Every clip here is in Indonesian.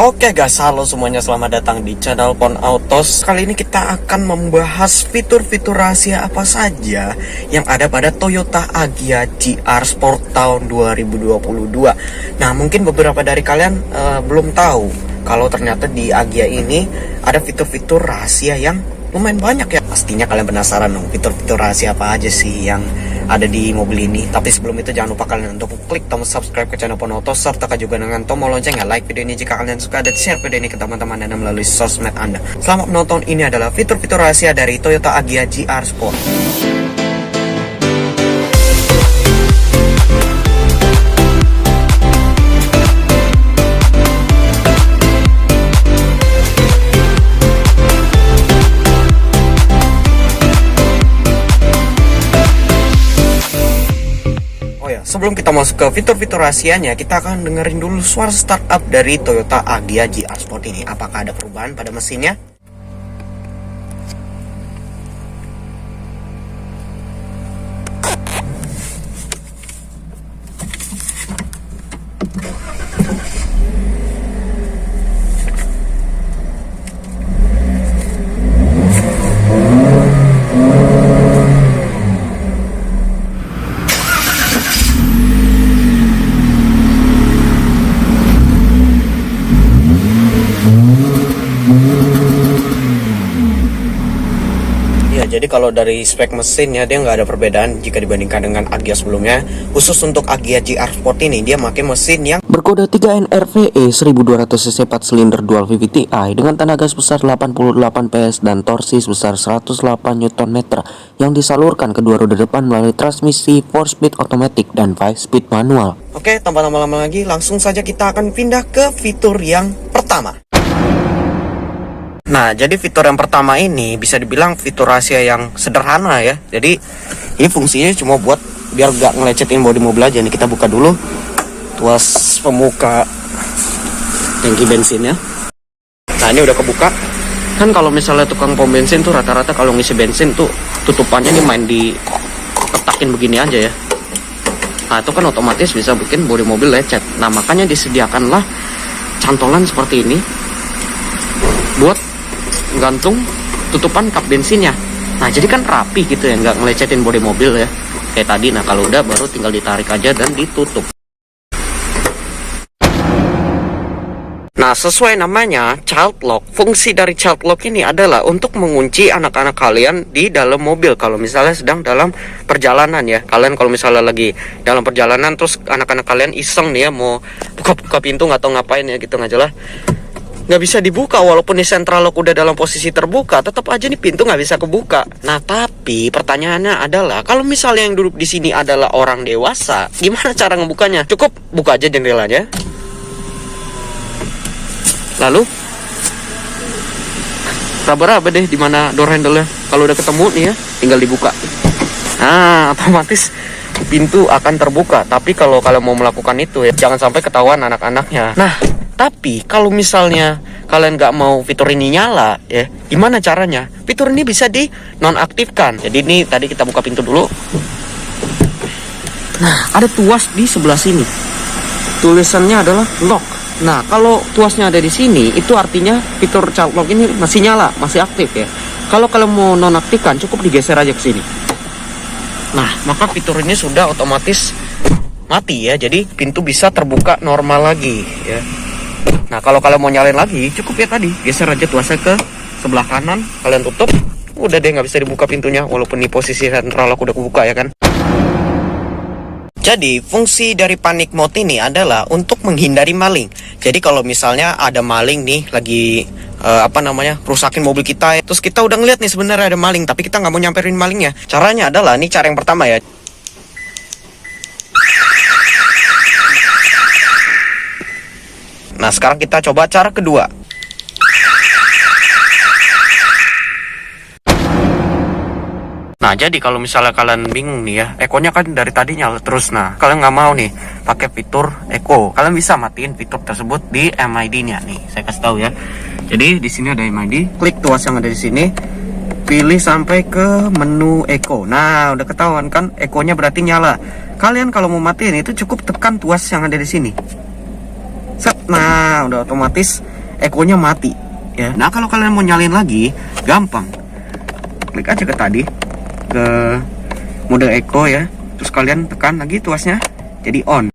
Oke guys, halo semuanya, selamat datang di channel Pon Autos. Kali ini kita akan membahas fitur-fitur rahasia apa saja yang ada pada Toyota Agya GR Sport tahun 2022. Nah, mungkin beberapa dari kalian belum tahu kalau ternyata di Agya ini ada fitur-fitur rahasia yang lumayan banyak ya. Pastinya kalian penasaran dong, fitur-fitur rahasia apa aja sih yang ada di mobil ini. Tapi sebelum itu jangan lupa kalian untuk klik tombol subscribe ke channel Pon Autos, serta juga dengan tombol lonceng ya. Like video ini jika kalian suka, dan share video ini ke teman-teman Anda melalui sosmed Anda. Selamat menonton. Ini adalah fitur-fitur rahasia dari Toyota Agya GR Sport. Sebelum kita masuk ke fitur-fitur rahasianya, kita akan dengerin dulu suara startup dari Toyota Agya GR Sport ini. Apakah ada perubahan pada mesinnya? Jadi kalau dari spek mesinnya dia nggak ada perbedaan jika dibandingkan dengan Agya sebelumnya. Khusus untuk Agya GR Sport ini dia pakai mesin yang berkode 3NRVE 1200 cc 4 silinder dual VVTi dengan tenaga sebesar 88 PS dan torsi sebesar 108 Nm yang disalurkan kedua roda depan melalui transmisi 4-speed automatic dan 5-speed manual. Oke, tanpa lama-lama lagi langsung saja kita akan pindah ke fitur yang pertama. Nah, jadi fitur yang pertama ini bisa dibilang fitur rahasia yang sederhana ya. Jadi ini fungsinya cuma buat biar gak ngelecetin bodi mobil aja. Nih kita buka dulu tuas pemuka tangki bensinnya. Nah, ini udah kebuka. Kan kalau misalnya tukang pom bensin tuh rata-rata kalau ngisi bensin tuh tutupannya nih main dipetakin begini aja ya. Nah, itu kan otomatis bisa bikin bodi mobil lecet. Nah, makanya disediakanlah cantolan seperti ini buat gantung tutupan kap bensinnya. Nah, jadi kan rapi gitu ya, nggak ngelecetin bodi mobil ya kayak tadi. Nah, kalau udah baru tinggal ditarik aja dan ditutup. Nah, sesuai namanya child lock, fungsi dari child lock ini adalah untuk mengunci anak-anak kalian di dalam mobil kalau misalnya sedang dalam perjalanan ya. Kalian kalau misalnya lagi dalam perjalanan terus anak-anak kalian iseng nih ya mau buka-buka pintu atau ngapain ya gitu, nggak jelas, nggak bisa dibuka walaupun nih central lock udah dalam posisi terbuka, tetap aja nih pintu nggak bisa kebuka. Nah, tapi pertanyaannya adalah kalau misalnya yang duduk di sini adalah orang dewasa, gimana cara ngebukanya? Cukup buka aja jendelanya, lalu raba-raba deh di mana door handle-nya. Kalau udah ketemu nih ya, tinggal dibuka. Nah, otomatis pintu akan terbuka. Tapi kalau kalian mau melakukan itu ya, jangan sampai ketahuan anak-anaknya. Nah, tapi kalau misalnya kalian nggak mau fitur ini nyala ya, gimana caranya? Fitur ini bisa di nonaktifkan. Jadi ini tadi kita buka pintu dulu. Nah, ada tuas di sebelah sini. Tulisannya adalah lock. Nah, kalau tuasnya ada di sini, itu artinya fitur child lock ini masih nyala, masih aktif ya. Kalau kalian mau nonaktifkan, cukup digeser aja ke sini. Nah, maka fitur ini sudah otomatis mati ya. Jadi pintu bisa terbuka normal lagi ya. Nah, kalau kalian mau nyalain lagi, cukup ya tadi geser aja tuasnya ke sebelah kanan, kalian tutup, udah deh nggak bisa dibuka pintunya walaupun di posisi sentral lock udah kebuka ya kan. Jadi fungsi dari panic mode ini adalah untuk menghindari maling. Jadi kalau misalnya ada maling nih lagi rusakin mobil kita, terus kita udah ngeliat nih sebenarnya ada maling tapi kita nggak mau nyamperin malingnya. Caranya adalah ini cara yang pertama ya. Nah, sekarang kita coba cara kedua. Nah, jadi kalau misalnya kalian bingung nih ya, eco-nya kan dari tadi nyala terus. Nah, kalian nggak mau nih pakai fitur eco, kalian bisa matiin fitur tersebut di MID-nya nih. Saya kasih tahu ya. Jadi di sini ada MID, klik tuas yang ada di sini, pilih sampai ke menu eco. Nah, udah ketahuan kan eco-nya berarti nyala. Kalian kalau mau matiin itu cukup tekan tuas yang ada di sini. Set. Nah, udah otomatis ekonya mati ya. Nah kalau kalian mau nyalain lagi, gampang, klik aja ke tadi, ke mode eco ya, terus kalian tekan lagi tuasnya jadi on.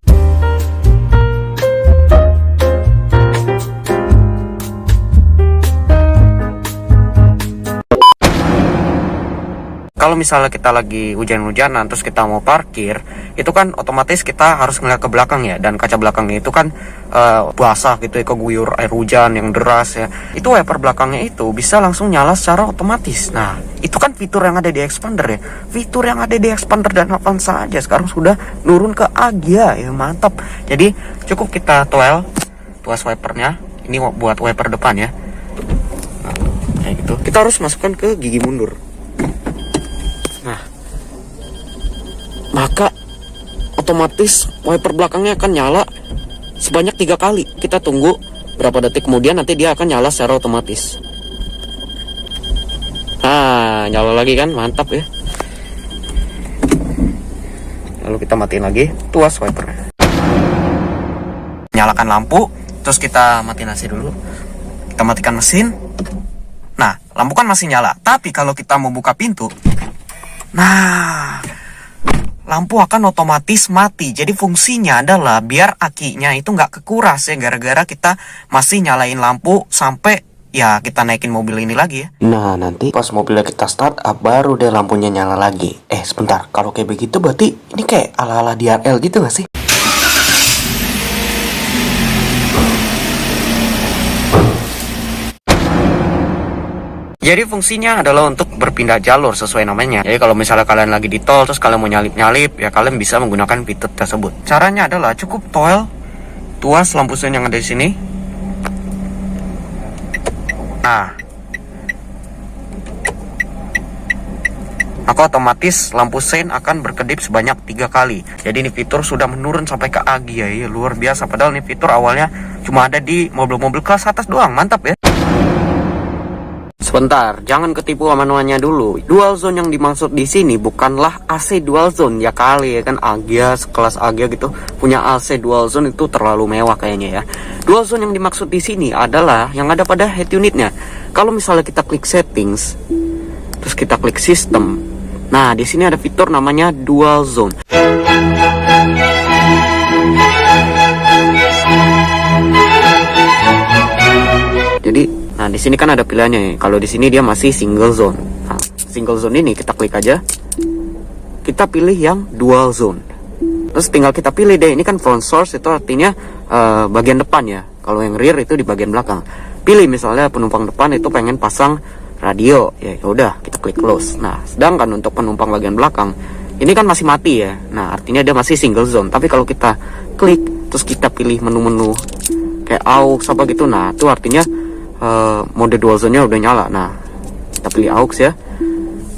Kalau misalnya kita lagi hujan-hujanan terus kita mau parkir, itu kan otomatis kita harus ngeliat ke belakang ya, dan kaca belakangnya itu kan basah gitu ya, keguyur air hujan yang deras ya. Itu wiper belakangnya itu bisa langsung nyala secara otomatis. Nah, itu kan fitur yang ada di Expander ya. Fitur yang ada di Expander dan Avanza aja sekarang sudah nurun ke Agya ya, mantap. Jadi cukup kita tuas wipernya. Ini buat wiper depan ya. Nah, kayak gitu. Kita harus masukkan ke gigi mundur. Nah, maka otomatis wiper belakangnya akan nyala sebanyak 3 kali. Kita tunggu berapa detik kemudian nanti dia akan nyala secara otomatis. Nah, nyala lagi kan, mantap ya. Lalu kita matiin lagi tuas wipernya. Nyalakan lampu, terus kita matiin AC dulu. Kita matikan mesin. Nah, lampu kan masih nyala, tapi kalau kita mau buka pintu, nah, lampu akan otomatis mati. Jadi fungsinya adalah biar akinya itu nggak kekuras ya, gara-gara kita masih nyalain lampu sampai ya kita naikin mobil ini lagi ya. Nah, nanti pas mobilnya kita start up, baru deh lampunya nyala lagi. Sebentar, kalau kayak begitu berarti ini kayak ala-ala DRL gitu gak sih? Jadi fungsinya adalah untuk berpindah jalur sesuai namanya. Jadi kalau misalnya kalian lagi di tol terus kalian mau nyalip-nyalip ya, kalian bisa menggunakan fitur tersebut. Caranya adalah cukup tuas lampu sein yang ada di sini. Nah, maka otomatis lampu sein akan berkedip sebanyak 3 kali. Jadi ini fitur sudah menurun sampai ke Agya ya, luar biasa. Padahal ini fitur awalnya cuma ada di mobil-mobil kelas atas doang, mantap ya. Sebentar, jangan ketipu sama nuannya dulu. Dual zone yang dimaksud di sini bukanlah AC dual zone ya kali ya kan, Agya sekelas Agya gitu punya AC dual zone itu terlalu mewah kayaknya ya. Dual zone yang dimaksud di sini adalah yang ada pada head unitnya. Kalau misalnya kita klik settings, terus kita klik sistem. Nah, di sini ada fitur namanya dual zone. Jadi nah, di sini kan ada pilihannya ya. Kalau di sini dia masih single zone. Nah, single zone ini kita klik aja. Kita pilih yang dual zone. Terus tinggal kita pilih deh. Ini kan front source, itu artinya bagian depan ya. Kalau yang rear itu di bagian belakang. Pilih misalnya penumpang depan itu pengen pasang radio. Ya udah, kita klik close. Nah, sedangkan untuk penumpang bagian belakang ini kan masih mati ya. Nah, artinya dia masih single zone. Tapi kalau kita klik terus kita pilih menu-menu kayak aux apa gitu, nah itu artinya mode dual zone-nya udah nyala. Nah, kita pilih aux ya.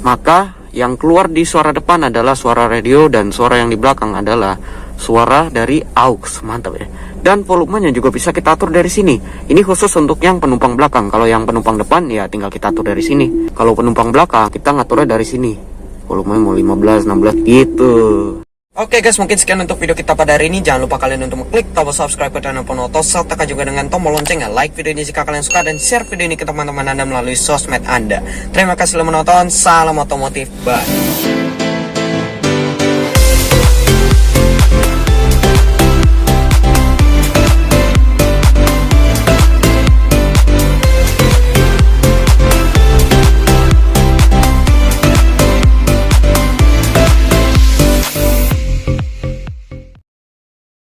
Maka yang keluar di suara depan adalah suara radio dan suara yang di belakang adalah suara dari aux. Mantap ya. Dan volumenya juga bisa kita atur dari sini. Ini khusus untuk yang penumpang belakang. Kalau yang penumpang depan ya tinggal kita atur dari sini. Kalau penumpang belakang kita ngaturnya dari sini. Volumenya mau 15, 16 gitu. Oke guys, mungkin sekian untuk video kita pada hari ini. Jangan lupa kalian untuk mengklik tombol subscribe dan notifikasi, serta tekan juga dengan tombol loncengnya. Like video ini jika kalian suka dan share video ini ke teman-teman Anda melalui sosmed Anda. Terima kasih sudah menonton. Salam otomotif. Bye.